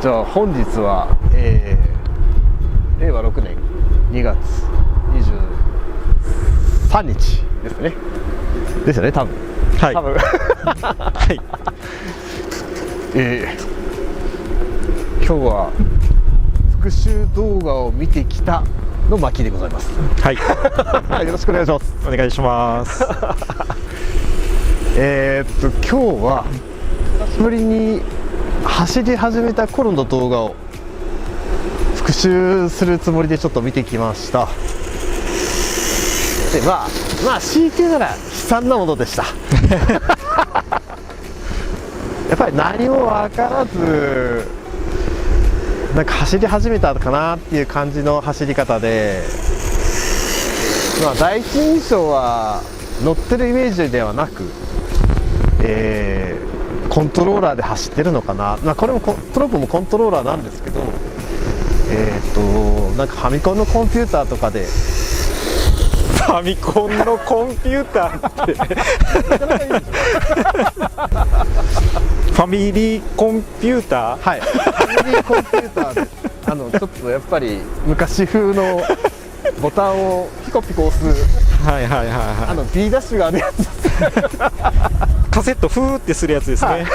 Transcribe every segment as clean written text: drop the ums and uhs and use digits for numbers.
じゃあ本日は、令和6年2月23日ですね。ですよね、多分。はい。多分はい。今日は復習動画を見てきたの巻でございます。はい。よろしくお願いします。お願いします。今日は久しぶりに走り始めた頃の動画を復習するつもりでちょっと見てきました。でまあ強いて言うなら悲惨なものでした。やっぱり何も分からずなんか走り始めたかなっていう感じの走り方で、第一印象は乗ってるイメージではなく、コントローラーで走ってるのかな、これもプロップもコントローラーなんですけど、なんかファミコンのコンピューターとかでファミコンのコンピューターってファミリーコンピューター、はい、ファミリーコンピューターでちょっとやっぱり昔風のボタンをピコピコ押すはいはいはいはい、B ダッシュがあるやつです。カセットフーってするやつですね、はい、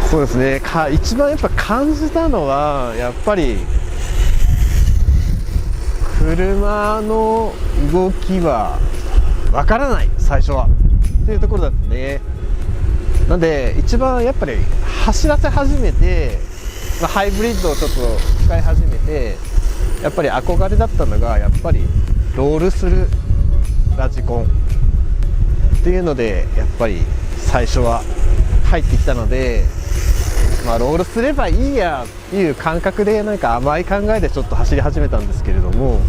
そうですね。一番やっぱ感じたのはやっぱり車の動きはわからない、最初はっていうところだったね。なんで一番やっぱり走らせ始めて、ハイブリッドをちょっと使い始めてやっぱり憧れだったのがやっぱりロールするラジコンっていうのでやっぱり最初は入ってきたので、ロールすればいいやっていう感覚でなんか甘い考えでちょっと走り始めたんですけれども、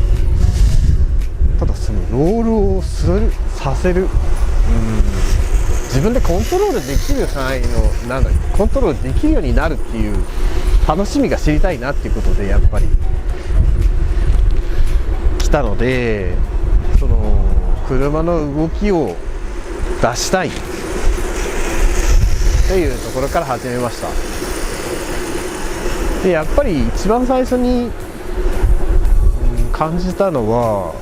ただそのロールをさせる、自分でコントロールできる範囲のコントロールできるようになるっていう楽しみが知りたいなっていうことでやっぱり来たので、その車の動きを出したいっていうところから始めました。でやっぱり一番最初に感じたのは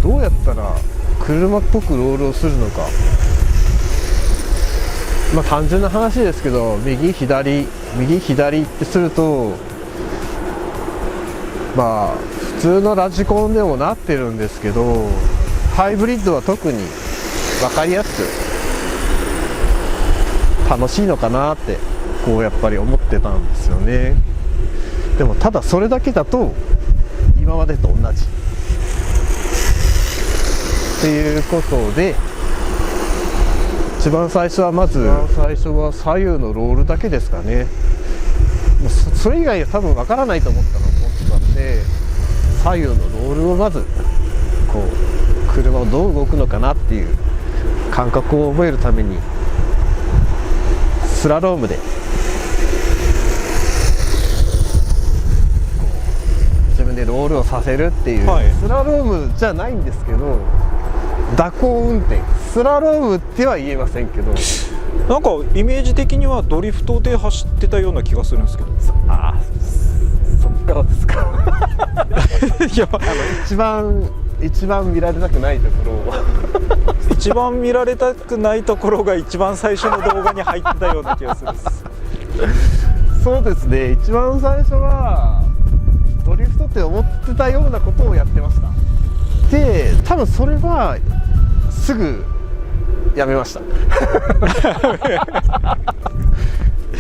どうやったら車っぽくロールをするのか。単純な話ですけど右左ってすると普通のラジコンでもなってるんですけど、ハイブリッドは特に分かりやすく楽しいのかなってやっぱり思ってたんですよね。でもただそれだけだと今までと同じっていうことで、一番最初は左右のロールだけですかね。もうそれ以外は多分わからないと思ってたので、左右のロールをまず車をどう動くのかなっていう感覚を覚えるためにスラロームで自分でロールをさせるっていう、スラロームじゃないんですけど蛇行運転、スラロームっては言えませんけど、なんかイメージ的にはドリフトで走ってたような気がするんですけど。そっからですか。いや一番見られたくないところを一番見られたくないところが一番最初の動画に入ってたような気がする。そうですね、一番最初はドリフトって思ってたようなことをやってました。で多分それはすぐやめました。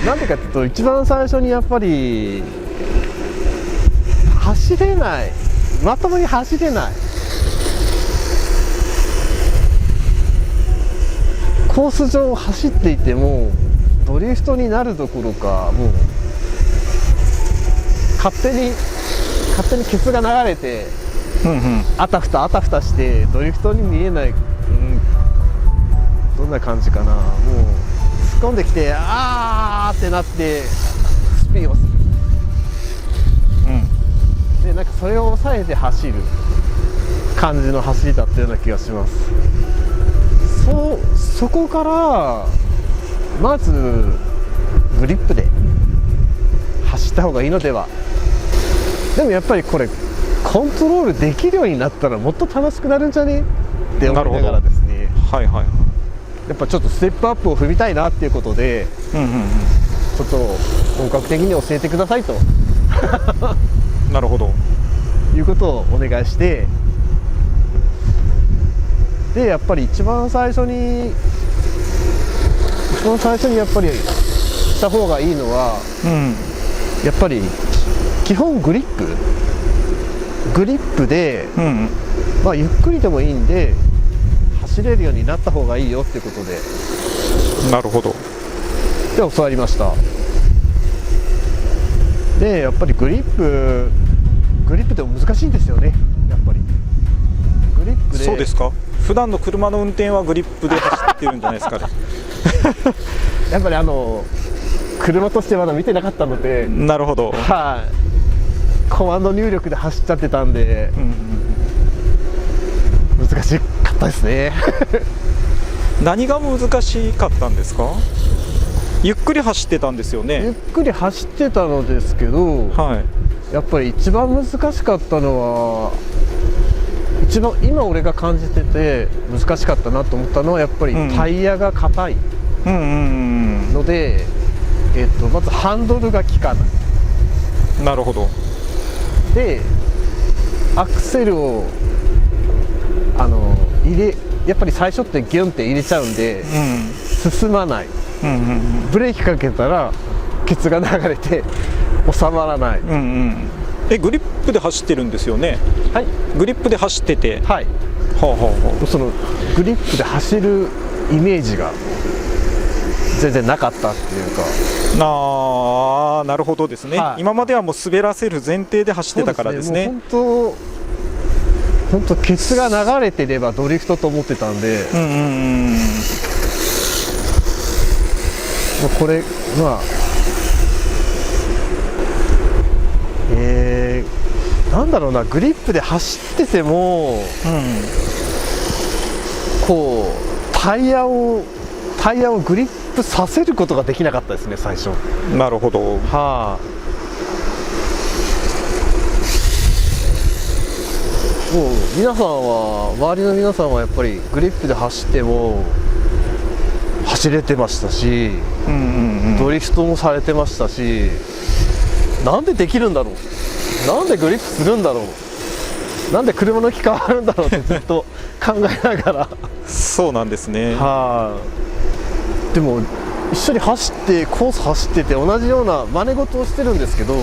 なんでかっていうと一番最初にやっぱり走れない、まともに走れない、コース上を走っていてもドリフトになるどころかもう勝手にケツが流れてあたふたしてドリフトに見えない、どんな感じかな、もう突っ込んできてあーってなってスピンをする、でなんかそれを抑えて走る感じの走りだったような気がします。そこからまずグリップで走った方がいいのでは。でもやっぱりこれコントロールできるようになったらもっと楽しくなるんじゃねって思いながらですね、はいはいはい。やっぱちょっとステップアップを踏みたいなっていうことで、うんうんちょっと本格的に教えてくださいとうん。なるほど。いうことをお願いして、でやっぱり一番最初にやっぱりした方がいいのは、やっぱり基本グリップで、うんうんまあ、ゆっくりでもいいんで走れるようになった方がいいよっていうことでなるほど。で教わりました。でやっぱりグリップでも難しいんですよね。やっぱりグリップで。そうですか。普段の車の運転はグリップで走ってるんじゃないですかね。やっぱり車としてまだ見てなかったので、なるほど。はい、コマンド入力で走っちゃってたんで、難しかったですね。何が難しかったんですか。ゆっくり走ってたんですよゆっね。くり走ってたのですけど、はやっぱり一番難しかったのは、一番今俺が感じてて難しかったなと思ったのはやっぱりタイヤが硬いい。ので、まずハンドルが効かないなるほど。で、アクセルをやっぱり最初ってギュンって入れちゃうんで進まない。ブレーキかけたらケツが流れて収まらない。グリップで走ってるんですよね。はい、グリップで走ってて、はい、そのグリップで走るイメージが全然なかったっていうか。なるほどですね、はい、今まではもう滑らせる前提で走ってたからですね。本当ケツが流れてればドリフトと思ってたんで、これまあなんだろうな、グリップで走ってても、こうタイヤをグリップさせることができなかったですね、最初。なるほど。もう周りの皆さんはやっぱりグリップで走っても走れてましたし、ドリフトもされてましたし、なんでできるんだろう、なんでグリップするんだろう、なんで車の木変わるんだろうってずっと考えながらそうなんですね。でも一緒に走ってコース走ってて同じような真似事をしてるんですけど、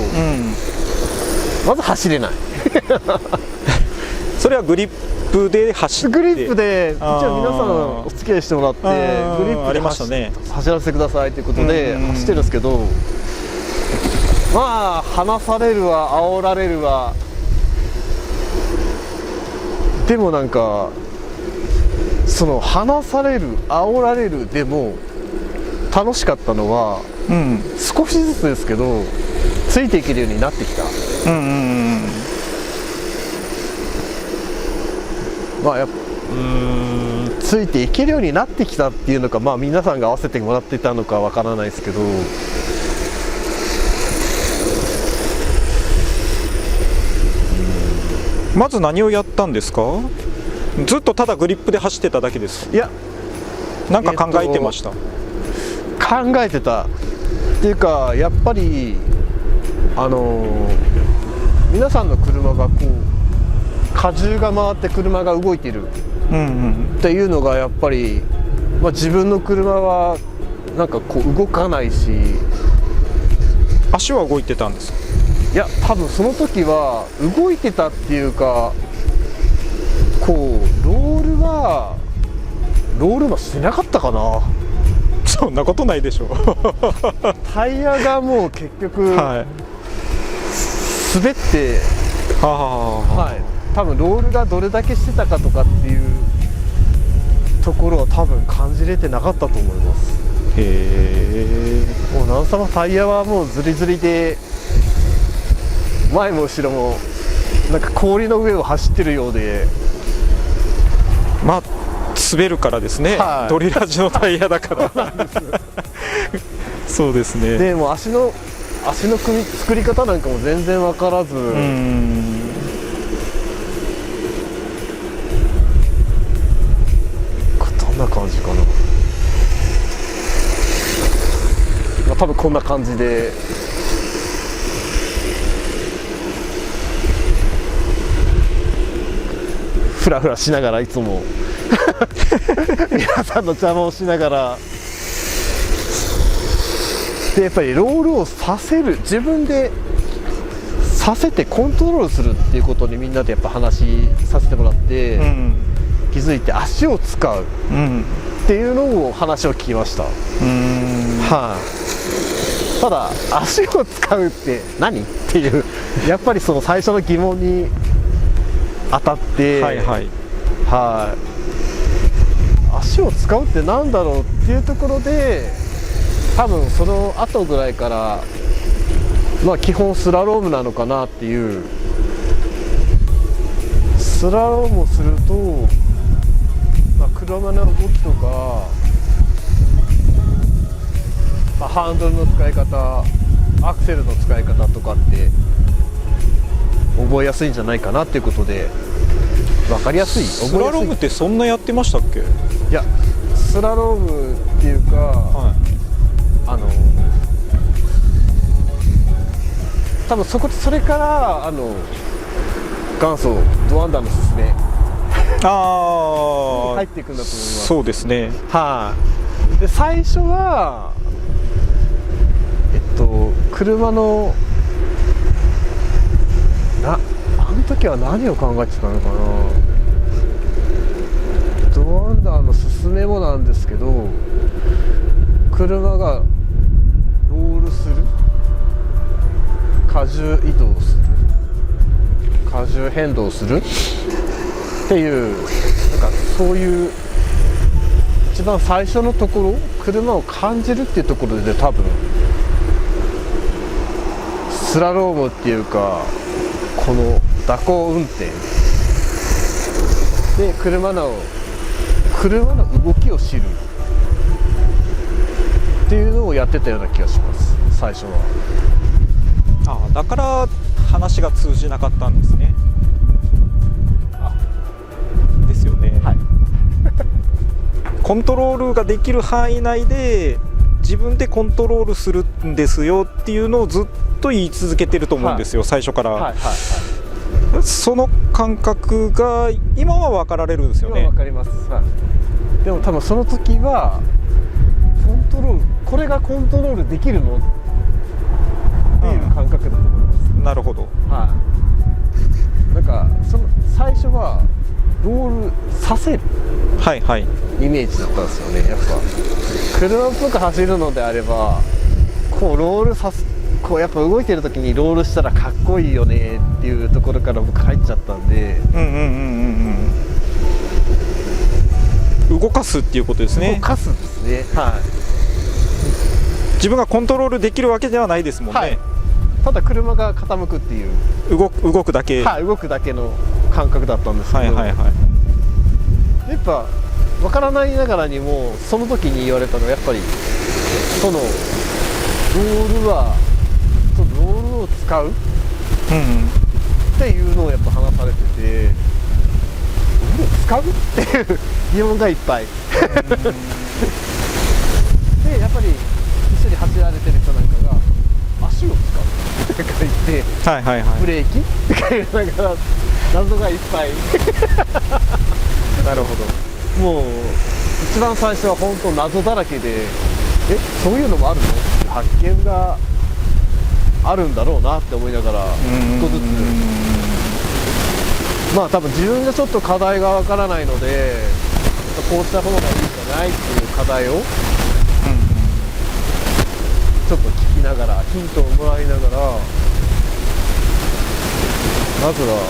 まず走れない。それはグリップで走って、グリップで一応皆さんお付き合いしてもらってグリップで走らせてくださいということで走ってるんですけど、まあ離されるわ煽られるわ。でもなんかその離される煽られるでも楽しかったのは、少しずつですけどついていけるようになってきた。まあついていけるようになってきたっていうのか、まあ皆さんが合わせてもらってたのかわからないですけど、まず何をやったんですか。ずっとただグリップで走ってただけですか。いや、なんか考えてました。考えてたっていうか、やっぱり皆さんの車がこう荷重が回って車が動いてるっていうのがやっぱり、自分の車はなんかこう動かないし。足は動いてたんですか。いや、多分その時は動いてたっていうか、こうロールはしなかったかな。そんなことないでしょう。タイヤがもう結局、滑って、多分ロールがどれだけしてたかとかっていうところは多分感じれてなかったと思います。もうなんさまタイヤはもうズリズリで、前も後ろもなんか氷の上を走ってるようで、滑るからですね、ドリラジのタイヤだから。そうですね。でもう足の作り方なんかも全然分からず、どんな感じかな、まあ、多分こんな感じでフラフラしながらいつも皆さんの邪魔をしながらで、やっぱりロールをさせる、自分でさせてコントロールするっていうことにみんなでやっぱ話させてもらって、気づいて足を使うっていうのを話を聞きました。ただ足を使うって何っていうやっぱりその最初の疑問に当たって、足を使うってなんだろうっていうところで、多分その後ぐらいからまあ基本スラロームなのかなっていう。スラロームをすると、まあ、車の動きとか、まあ、ハンドルの使い方、アクセルの使い方とかって覚えやすいんじゃないかなっていうことで、分かりやすい。スラロームってそんなやってましたっけ？いや、スラロームっていうか、多分それから元祖ドアンダーのすすめ入っていくんだと思います。そうですね。で最初は車のあの時は何を考えてたのかな。ドアンダーのすすめもなんですけど、車がロールする、荷重移動する、荷重変動するっていう、なんかそういう一番最初のところ、車を感じるっていうところで多分スラロームっていうか、この蛇行運転で車の動きを知るっていうのをやってたような気がします、最初は。だから話が通じなかったんですね。ですよね。コントロールができる範囲内で自分でコントロールするんですよっていうのをずっと言い続けてると思うんですよ、最初から。その感覚が今は分かられるんですよね。今は分かります。でも多分その時はコントロール、これがコントロールできるのっていう感覚だと思います。なるほど。なんかその最初はロールさせるイメージだったんですよね。やっぱ車っぽく走るのであれば、こうロールさす、こうやっぱ動いてる時にロールしたらかっこいいよねっていうところから僕入っちゃったんで、動かすっていうことですね。動かすですね。自分がコントロールできるわけではないですもんね。ただ車が傾くっていう、動くだけ、動くだけの感覚だったんですけど、やっぱ分からないながらにもその時に言われたのはやっぱりそのロールを使うっていうのをやっぱ話されてて、ロール使うっていう疑問がいっぱいで、やっぱり一緒に走られてる人なんかが足を使うって書いて、ブレーキって書いてながら謎がいっぱいなるほど。もう一番最初は本当謎だらけで、そういうのもあるのって発見があるんだろうなって思いながら、ちょっとずつ、まあ多分自分がちょっと課題がわからないので、こうした方がいいんじゃないっていう課題をちょっと聞きながら、ヒントをもらいながら、まずは